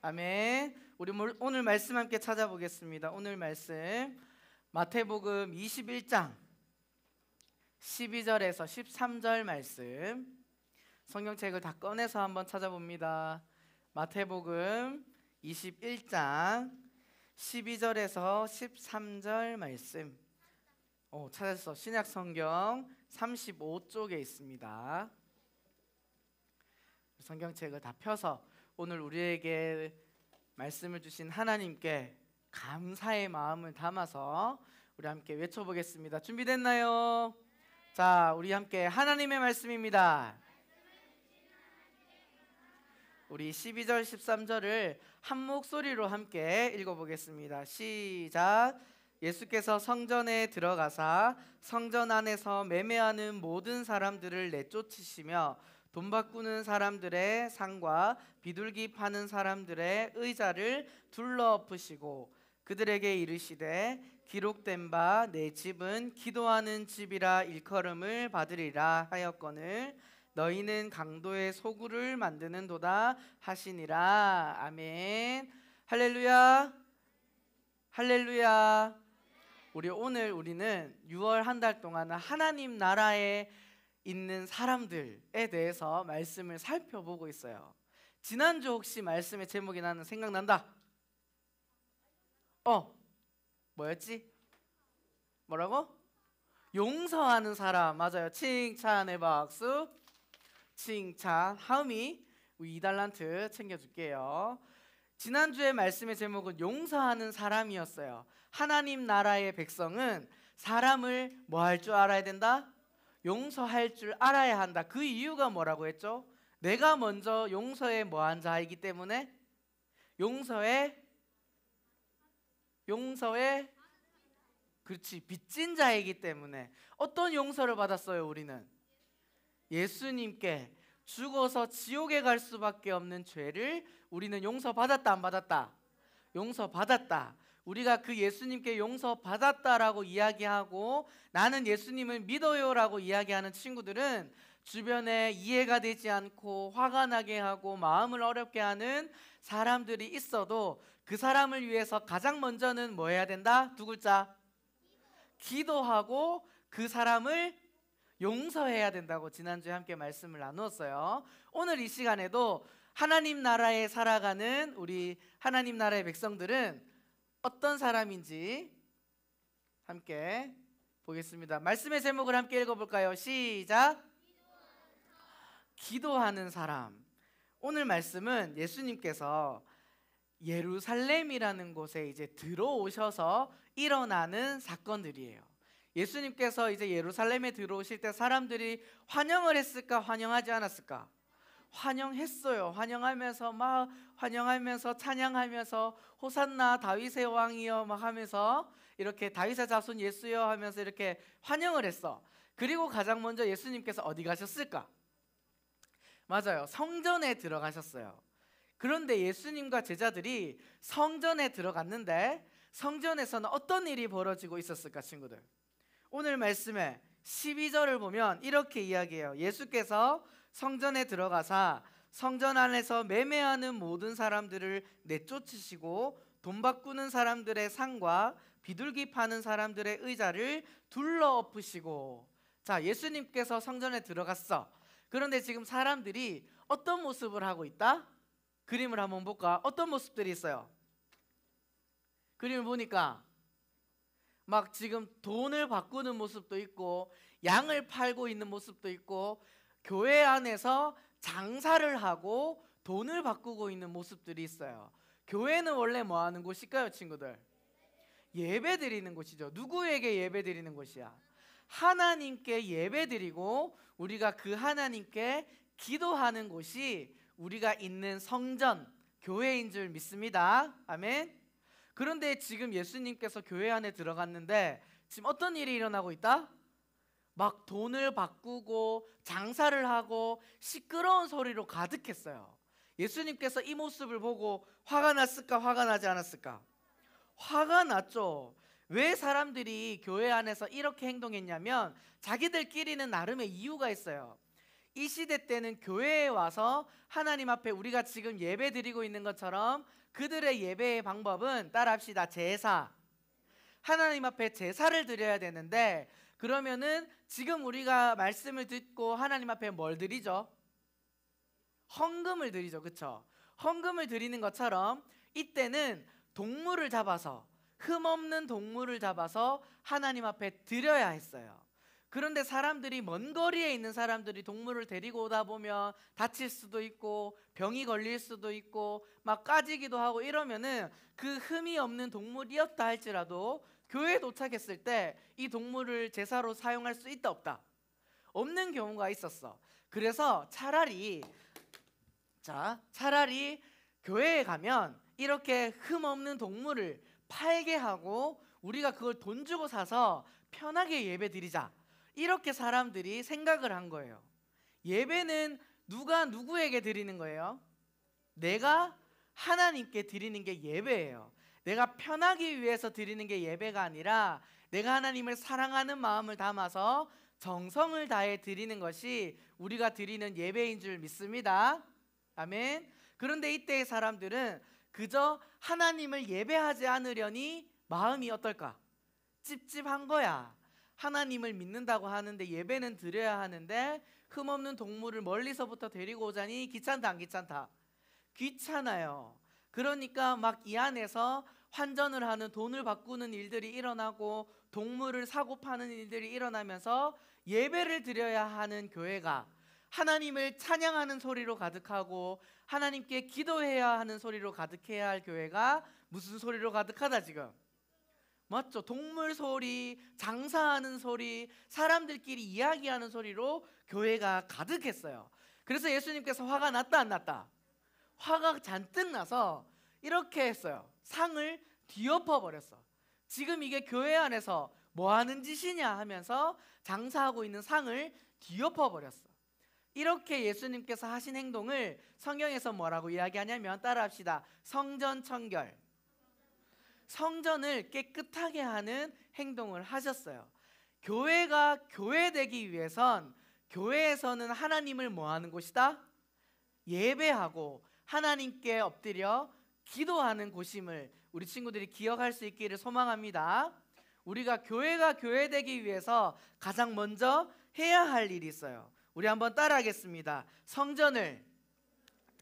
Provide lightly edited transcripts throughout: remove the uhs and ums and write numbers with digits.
아멘. 우리 오늘 말씀 함께 찾아보겠습니다. 오늘 말씀 마태복음 21장 12절에서 13절 말씀, 성경책을 다 꺼내서 한번 찾아봅니다. 마태복음 21장 12절에서 13절 말씀. 찾았어. 신약성경 35쪽에 있습니다. 성경책을 다 펴서 오늘 우리에게 말씀을 주신 하나님께 감사의 마음을 담아서 우리 함께 외쳐보겠습니다. 준비됐나요? 자, 우리 함께 하나님의 말씀입니다. 우리 12절 13절을 한 목소리로 함께 읽어보겠습니다. 시작. 예수께서 성전에 들어가사 성전 안에서 매매하는 모든 사람들을 내쫓으시며 돈 바꾸는 사람들의 상과 비둘기 파는 사람들의 의자를 둘러엎으시고 그들에게 이르시되 기록된 바 내 집은 기도하는 집이라 일컬음을 받으리라 하였거늘 너희는 강도의 소굴을 만드는도다 하시니라. 아멘. 할렐루야. 할렐루야. 우리는 6월 한 달 동안 하나님 나라에 있는 사람들에 대해서 말씀을 살펴보고 있어요. 지난주 혹시 말씀의 제목이 나는 생각난다? 뭐였지? 뭐라고? 용서하는 사람. 맞아요. 칭찬의 박수. 칭찬. 하음이 2달란트 챙겨줄게요. 지난주의 말씀의 제목은 용서하는 사람이었어요. 하나님 나라의 백성은 사람을 뭐 할 줄 알아야 된다? 용서할 줄 알아야 한다. 그 이유가 뭐라고 했죠? 내가 먼저 용서에 뭐한 자이기 때문에, 용서에 그렇지, 빚진 자이기 때문에. 어떤 용서를 받았어요? 우리는 예수님께 죽어서 지옥에 갈 수밖에 없는 죄를 우리는 용서받았다, 안 받았다? 용서받았다. 우리가 그 예수님께 용서받았다라고 이야기하고 나는 예수님을 믿어요라고 이야기하는 친구들은 주변에 이해가 되지 않고 화가 나게 하고 마음을 어렵게 하는 사람들이 있어도 그 사람을 위해서 가장 먼저는 뭐 해야 된다? 두 글자. 기도하고 그 사람을 용서해야 된다고 지난주에 함께 말씀을 나누었어요. 오늘 이 시간에도 하나님 나라에 살아가는 우리 하나님 나라의 백성들은 어떤 사람인지 함께 보겠습니다. 말씀의 제목을 함께 읽어볼까요? 시작. 기도하는 사람. 오늘 말씀은 예수님께서 예루살렘이라는 곳에 이제 들어오셔서 일어나는 사건들이에요. 예수님께서 이제 예루살렘에 들어오실 때 사람들이 환영을 했을까, 환영하지 않았을까? 환영했어요. 환영하면서 찬양하면서 호산나 다윗의 왕이여 막 하면서 이렇게 다윗의 자손 예수여 하면서 이렇게 환영을 했어. 그리고 가장 먼저 예수님께서 어디 가셨을까? 맞아요. 성전에 들어가셨어요. 그런데 예수님과 제자들이 성전에 들어갔는데 성전에서는 어떤 일이 벌어지고 있었을까, 친구들? 오늘 말씀에 12절을 보면 이렇게 이야기해요. 예수께서 성전에 들어가사 성전 안에서 매매하는 모든 사람들을 내쫓으시고 돈 바꾸는 사람들의 상과 비둘기 파는 사람들의 의자를 둘러엎으시고. 자, 예수님께서 성전에 들어갔어. 그런데 지금 사람들이 어떤 모습을 하고 있다? 그림을 한번 볼까? 어떤 모습들이 있어요? 그림을 보니까 막 지금 돈을 바꾸는 모습도 있고 양을 팔고 있는 모습도 있고 교회 안에서 장사를 하고 돈을 바꾸고 있는 모습들이 있어요. 교회는 원래 뭐 하는 곳일까요, 친구들? 예배 드리는 곳이죠. 누구에게 예배 드리는 곳이야? 하나님께 예배 드리고 우리가 그 하나님께 기도하는 곳이 우리가 있는 성전, 교회인 줄 믿습니다. 아멘. 그런데 지금 예수님께서 교회 안에 들어갔는데 지금 어떤 일이 일어나고 있다? 막 돈을 바꾸고 장사를 하고 시끄러운 소리로 가득했어요. 예수님께서 이 모습을 보고 화가 났을까, 화가 나지 않았을까? 화가 났죠. 왜 사람들이 교회 안에서 이렇게 행동했냐면 자기들끼리는 나름의 이유가 있어요. 이 시대 때는 교회에 와서 하나님 앞에 우리가 지금 예배 드리고 있는 것처럼 그들의 예배의 방법은 따라합시다. 제사. 하나님 앞에 제사를 드려야 되는데, 그러면은 지금 우리가 말씀을 듣고 하나님 앞에 뭘 드리죠? 헌금을 드리죠. 그렇죠? 헌금을 드리는 것처럼 이때는 동물을 잡아서, 흠없는 동물을 잡아서 하나님 앞에 드려야 했어요. 그런데 사람들이, 먼 거리에 있는 사람들이 동물을 데리고 오다 보면 다칠 수도 있고 병이 걸릴 수도 있고 막 까지기도 하고 이러면은 그 흠이 없는 동물이었다 할지라도 교회에 도착했을 때 이 동물을 제사로 사용할 수 있다 없다? 없는 경우가 있었어. 그래서 차라리 교회에 가면 이렇게 흠 없는 동물을 팔게 하고 우리가 그걸 돈 주고 사서 편하게 예배 드리자, 이렇게 사람들이 생각을 한 거예요. 예배는 누가 누구에게 드리는 거예요? 내가 하나님께 드리는 게 예배예요. 내가 편하기 위해서 드리는 게 예배가 아니라 내가 하나님을 사랑하는 마음을 담아서 정성을 다해 드리는 것이 우리가 드리는 예배인 줄 믿습니다. 아멘. 그런데 이때의 사람들은 그저 하나님을 예배하지 않으려니 마음이 어떨까? 찝찝한 거야. 하나님을 믿는다고 하는데 예배는 드려야 하는데 흠없는 동물을 멀리서부터 데리고 오자니 귀찮다 안 귀찮다? 귀찮아요. 그러니까 막 이 안에서 환전을 하는, 돈을 바꾸는 일들이 일어나고 동물을 사고 파는 일들이 일어나면서 예배를 드려야 하는 교회가 하나님을 찬양하는 소리로 가득하고 하나님께 기도해야 하는 소리로 가득해야 할 교회가 무슨 소리로 가득하다 지금? 맞죠? 동물 소리, 장사하는 소리, 사람들끼리 이야기하는 소리로 교회가 가득했어요. 그래서 예수님께서 화가 났다 안 났다? 화가 잔뜩 나서 이렇게 했어요. 상을 뒤엎어 버렸어. 지금 이게 교회 안에서 뭐 하는 짓이냐 하면서 장사하고 있는 상을 뒤엎어 버렸어. 이렇게 예수님께서 하신 행동을 성경에서 뭐라고 이야기하냐면, 따라합시다. 성전 청결. 성전을 깨끗하게 하는 행동을 하셨어요. 교회가 교회되기 위해선 교회에서는 하나님을 뭐 하는 곳이다? 예배하고 하나님께 엎드려 기도하는 곳임을 우리 친구들이 기억할 수 있기를 소망합니다. 우리가 교회가 교회되기 위해서 가장 먼저 해야 할 일이 있어요. 우리 한번 따라하겠습니다.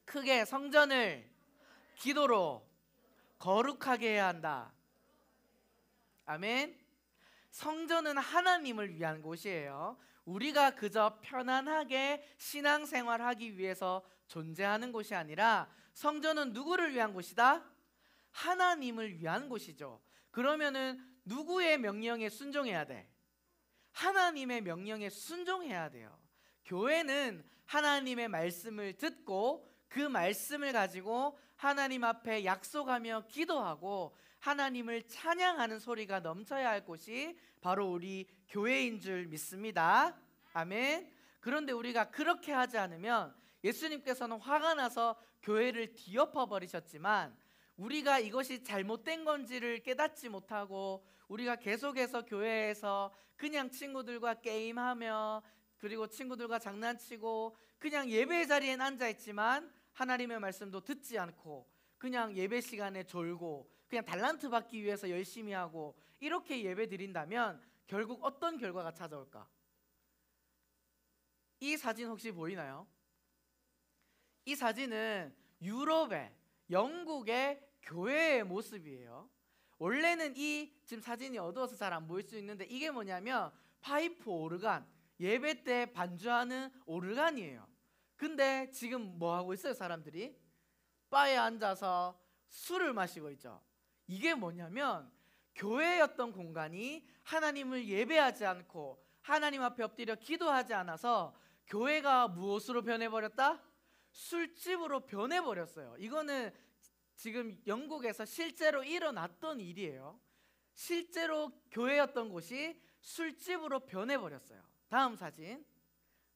크게 성전을 기도로 거룩하게 해야 한다. 아멘. 성전은 하나님을 위한 곳이에요. 우리가 그저 편안하게 신앙생활하기 위해서 존재하는 곳이 아니라 성전은 누구를 위한 곳이다? 하나님을 위한 곳이죠. 그러면은 누구의 명령에 순종해야 돼? 하나님의 명령에 순종해야 돼요. 교회는 하나님의 말씀을 듣고 그 말씀을 가지고 하나님 앞에 약속하며 기도하고 하나님을 찬양하는 소리가 넘쳐야 할 곳이 바로 우리 교회인 줄 믿습니다. 아멘. 그런데 우리가 그렇게 하지 않으면 예수님께서는 화가 나서 교회를 뒤엎어 버리셨지만 우리가 이것이 잘못된 건지를 깨닫지 못하고 우리가 계속해서 교회에서 그냥 친구들과 게임하며 그리고 친구들과 장난치고 그냥 예배 자리에 앉아있지만 하나님의 말씀도 듣지 않고 그냥 예배 시간에 졸고 그냥 달란트 받기 위해서 열심히 하고 이렇게 예배 드린다면 결국 어떤 결과가 찾아올까? 이 사진 혹시 보이나요? 이 사진은 유럽의, 영국의 교회의 모습이에요. 원래는 지금 사진이 어두워서 잘 안 보일 수 있는데 이게 뭐냐면 파이프 오르간, 예배 때 반주하는 오르간이에요. 근데 지금 뭐 하고 있어요? 사람들이 바에 앉아서 술을 마시고 있죠. 이게 뭐냐면 교회였던 공간이 하나님을 예배하지 않고 하나님 앞에 엎드려 기도하지 않아서 교회가 무엇으로 변해버렸다? 술집으로 변해버렸어요. 이거는 지금 영국에서 실제로 일어났던 일이에요. 실제로 교회였던 곳이 술집으로 변해버렸어요. 다음 사진.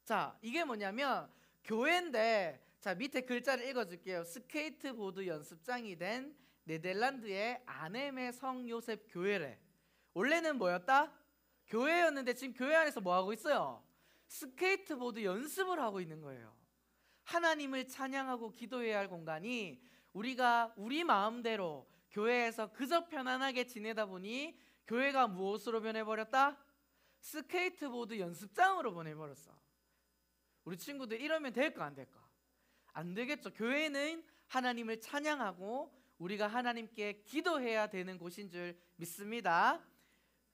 자, 이게 뭐냐면 교회인데, 자 밑에 글자를 읽어줄게요. 스케이트보드 연습장이 된 네덜란드의 아넴의 성 요셉 교회래. 원래는 뭐였다? 교회였는데 지금 교회 안에서 뭐 하고 있어요? 스케이트보드 연습을 하고 있는 거예요. 하나님을 찬양하고 기도해야 할 공간이 우리가 우리 마음대로 교회에서 그저 편안하게 지내다 보니 교회가 무엇으로 변해버렸다? 스케이트보드 연습장으로 변해버렸어. 우리 친구들 이러면 될까 안 될까? 안 되겠죠. 교회는 하나님을 찬양하고 우리가 하나님께 기도해야 되는 곳인 줄 믿습니다.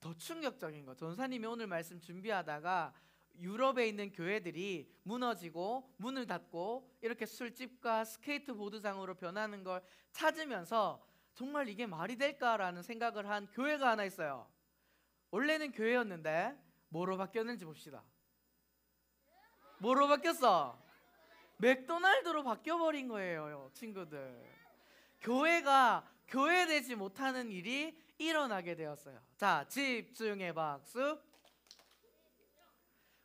더 충격적인 거, 전사님이 오늘 말씀 준비하다가 유럽에 있는 교회들이 무너지고 문을 닫고 이렇게 술집과 스케이트보드장으로 변하는 걸 찾으면서 정말 이게 말이 될까라는 생각을 한 교회가 하나 있어요. 원래는 교회였는데 뭐로 바뀌었는지 봅시다. 뭐로 바뀌었어? 맥도날드로 바뀌어버린 거예요, 친구들. 교회가 교회되지 못하는 일이 일어나게 되었어요. 자, 집중해 박수.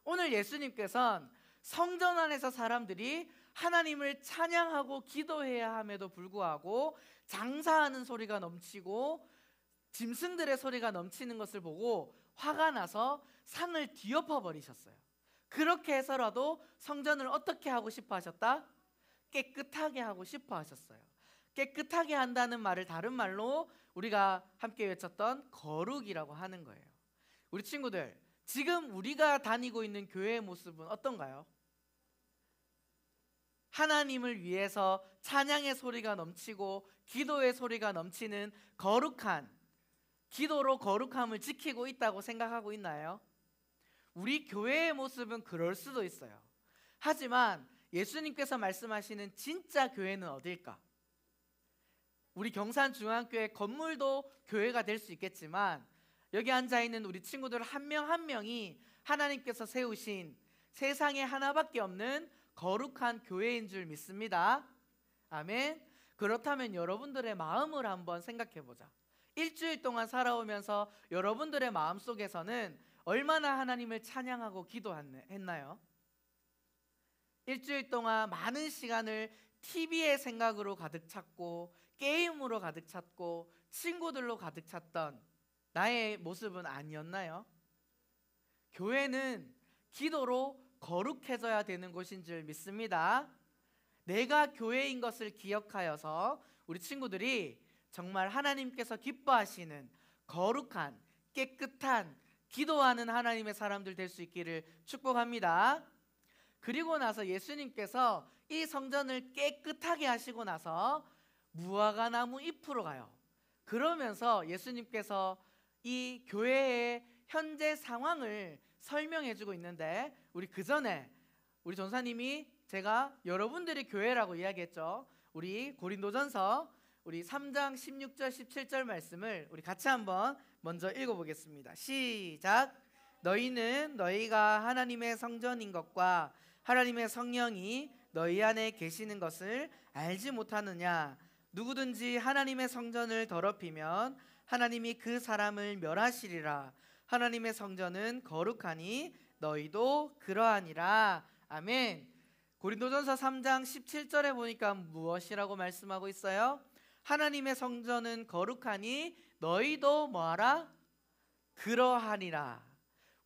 오늘 예수님께서는 성전 안에서 사람들이 하나님을 찬양하고 기도해야 함에도 불구하고 장사하는 소리가 넘치고 짐승들의 소리가 넘치는 것을 보고 화가 나서 상을 뒤엎어 버리셨어요. 그렇게 해서라도 성전을 어떻게 하고 싶어 하셨다? 깨끗하게 하고 싶어 하셨어요. 깨끗하게 한다는 말을 다른 말로 우리가 함께 외쳤던 거룩이라고 하는 거예요. 우리 친구들, 지금 우리가 다니고 있는 교회의 모습은 어떤가요? 하나님을 위해서 찬양의 소리가 넘치고 기도의 소리가 넘치는 거룩한, 기도로 거룩함을 지키고 있다고 생각하고 있나요? 우리 교회의 모습은 그럴 수도 있어요. 하지만 예수님께서 말씀하시는 진짜 교회는 어딜까? 우리 경산중앙교회 건물도 교회가 될 수 있겠지만 여기 앉아있는 우리 친구들 한 명 한 명이 하나님께서 세우신 세상에 하나밖에 없는 거룩한 교회인 줄 믿습니다. 아멘. 그렇다면 여러분들의 마음을 한번 생각해 보자. 일주일 동안 살아오면서 여러분들의 마음속에서는 얼마나 하나님을 찬양하고 기도했나요? 일주일 동안 많은 시간을 TV의 생각으로 가득 찼고 게임으로 가득 찼고 친구들로 가득 찼던 나의 모습은 아니었나요? 교회는 기도로 거룩해져야 되는 곳인 줄 믿습니다. 내가 교회인 것을 기억하여서 우리 친구들이 정말 하나님께서 기뻐하시는 거룩한 깨끗한 기도하는 하나님의 사람들 될 수 있기를 축복합니다. 그리고 나서 예수님께서 이 성전을 깨끗하게 하시고 나서 무화과 나무 잎으로 가요. 그러면서 예수님께서 이 교회의 현재 상황을 설명해 주고 있는데 우리 그 전에 우리 전사님이 제가 여러분들이 교회라고 이야기했죠. 우리 고린도전서 우리 3장 16절 17절 말씀을 우리 같이 한번 먼저 읽어보겠습니다. 시작. 너희는 너희가 하나님의 성전인 것과 하나님의 성령이 너희 안에 계시는 것을 알지 못하느냐. 누구든지 하나님의 성전을 더럽히면 하나님이 그 사람을 멸하시리라. 하나님의 성전은 거룩하니 너희도 그러하니라. 아멘. 고린도전서 3장 17절에 보니까 무엇이라고 말씀하고 있어요? 하나님의 성전은 거룩하니 너희도 뭐하라? 그러하니라.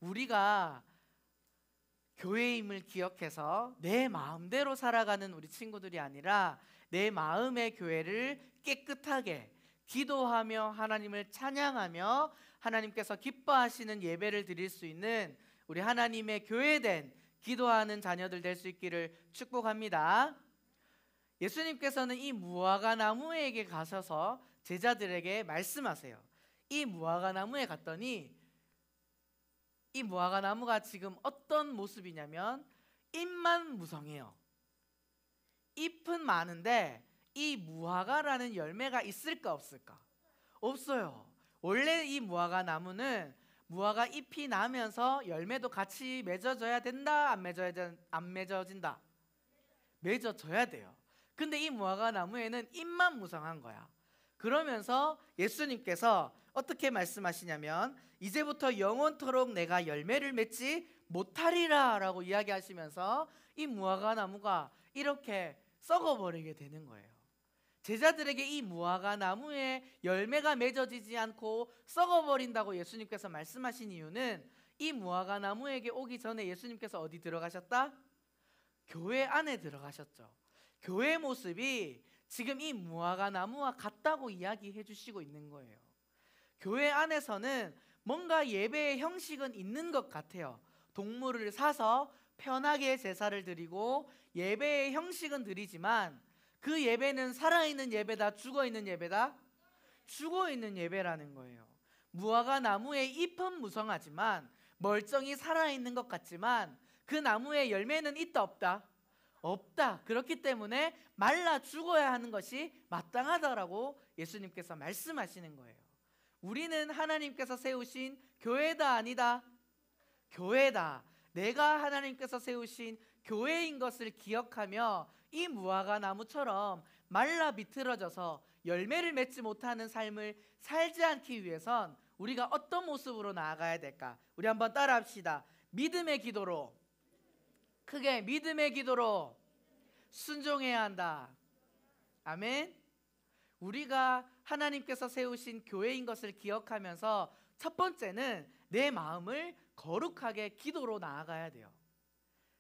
우리가 교회임을 기억해서 내 마음대로 살아가는 우리 친구들이 아니라 내 마음의 교회를 깨끗하게 기도하며 하나님을 찬양하며 하나님께서 기뻐하시는 예배를 드릴 수 있는 우리 하나님의 교회된 기도하는 자녀들 될 수 있기를 축복합니다. 예수님께서는 이 무화과 나무에게 가셔서 제자들에게 말씀하세요. 이 무화과 나무에 갔더니 이 무화과 나무가 지금 어떤 모습이냐면 잎만 무성해요. 잎은 많은데 이 무화과라는 열매가 있을까 없을까? 없어요. 원래 이 무화과 나무는 무화과 잎이 나면서 열매도 같이 맺어져야 된다, 안 맺어진다? 맺어져야 돼요. 근데 이 무화과 나무에는 잎만 무성한 거야. 그러면서 예수님께서 어떻게 말씀하시냐면 이제부터 영원토록 내가 열매를 맺지 못하리라 라고 이야기하시면서 이 무화과 나무가 이렇게 썩어버리게 되는 거예요. 제자들에게 이 무화과 나무에 열매가 맺어지지 않고 썩어버린다고 예수님께서 말씀하신 이유는 이 무화과 나무에게 오기 전에 예수님께서 어디 들어가셨다? 교회 안에 들어가셨죠. 교회 모습이 지금 이 무화과 나무와 같다고 이야기해 주시고 있는 거예요. 교회 안에서는 뭔가 예배의 형식은 있는 것 같아요. 동물을 사서 편하게 제사를 드리고 예배의 형식은 드리지만 그 예배는 살아있는 예배다, 죽어있는 예배다? 죽어있는 예배라는 거예요. 무화과 나무의 잎은 무성하지만 멀쩡히 살아있는 것 같지만 그 나무에 열매는 있다 없다? 없다. 그렇기 때문에 말라 죽어야 하는 것이 마땅하다라고 예수님께서 말씀하시는 거예요. 우리는 하나님께서 세우신 교회다 아니다? 교회다. 내가 하나님께서 세우신 교회인 것을 기억하며 이 무화과 나무처럼 말라 비틀어져서 열매를 맺지 못하는 삶을 살지 않기 위해선 우리가 어떤 모습으로 나아가야 될까? 우리 한번 따라합시다. 믿음의 기도로, 크게 믿음의 기도로 순종해야 한다. 아멘. 우리가 하나님께서 세우신 교회인 것을 기억하면서 첫 번째는 내 마음을 거룩하게 기도로 나아가야 돼요.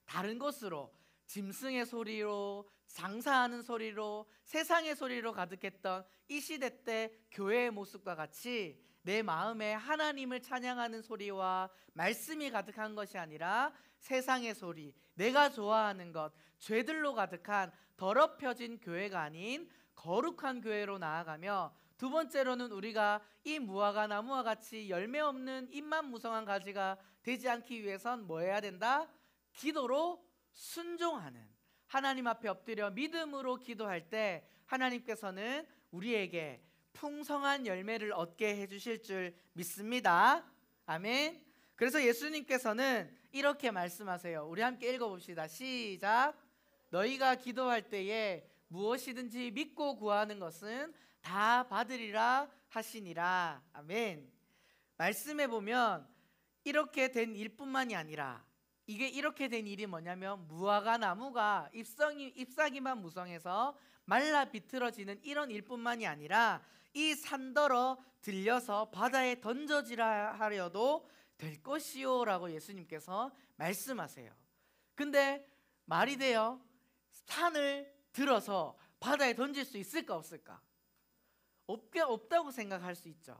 다른 것으로, 짐승의 소리로, 장사하는 소리로, 세상의 소리로 가득했던 이 시대 때 교회의 모습과 같이 내 마음에 하나님을 찬양하는 소리와 말씀이 가득한 것이 아니라 세상의 소리, 내가 좋아하는 것, 죄들로 가득한 더럽혀진 교회가 아닌 거룩한 교회로 나아가며, 두 번째로는 우리가 이 무화과 나무와 같이 열매 없는 잎만 무성한 가지가 되지 않기 위해선 뭐 해야 된다? 기도로 순종하는, 하나님 앞에 엎드려 믿음으로 기도할 때 하나님께서는 우리에게 풍성한 열매를 얻게 해주실 줄 믿습니다. 아멘. 그래서 예수님께서는 이렇게 말씀하세요. 우리 함께 읽어봅시다. 시작. 너희가 기도할 때에 무엇이든지 믿고 구하는 것은 다 받으리라 하시니라. 아멘. 말씀해 보면 이렇게 된 일뿐만이 아니라, 이게 이렇게 된 일이 뭐냐면 무화과 나무가 잎사귀만 무성해서 말라 비틀어지는 이런 일뿐만이 아니라 이 산더러 들려서 바다에 던져지라 하려도 될 것이요 라고 예수님께서 말씀하세요. 근데 말이 돼요? 산을 들어서 바다에 던질 수 있을까 없을까? 없다고 생각할 수 있죠.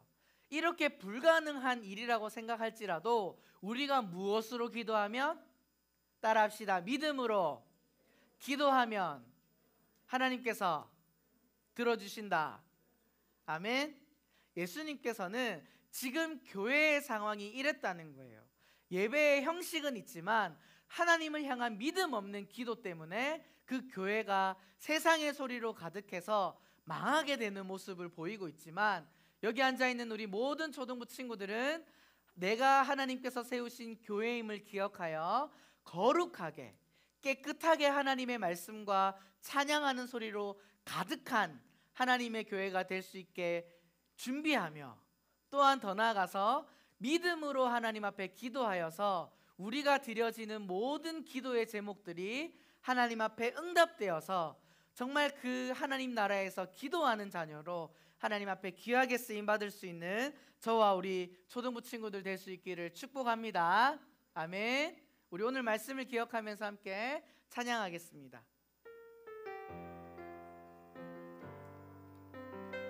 이렇게 불가능한 일이라고 생각할지라도 우리가 무엇으로 기도하면, 따라합시다. 믿음으로 기도하면 하나님께서 들어주신다. 아멘. 예수님께서는 지금 교회의 상황이 이랬다는 거예요. 예배의 형식은 있지만 하나님을 향한 믿음 없는 기도 때문에 그 교회가 세상의 소리로 가득해서 망하게 되는 모습을 보이고 있지만, 여기 앉아있는 우리 모든 초등부 친구들은 내가 하나님께서 세우신 교회임을 기억하여 거룩하게 깨끗하게 하나님의 말씀과 찬양하는 소리로 가득한 하나님의 교회가 될 수 있게 준비하며, 또한 더 나아가서 믿음으로 하나님 앞에 기도하여서 우리가 드려지는 모든 기도의 제목들이 하나님 앞에 응답되어서 정말 그 하나님 나라에서 기도하는 자녀로 하나님 앞에 귀하게 쓰임 받을 수 있는 저와 우리 초등부 친구들 될 수 있기를 축복합니다. 아멘. 우리 오늘 말씀을 기억하면서 함께 찬양하겠습니다.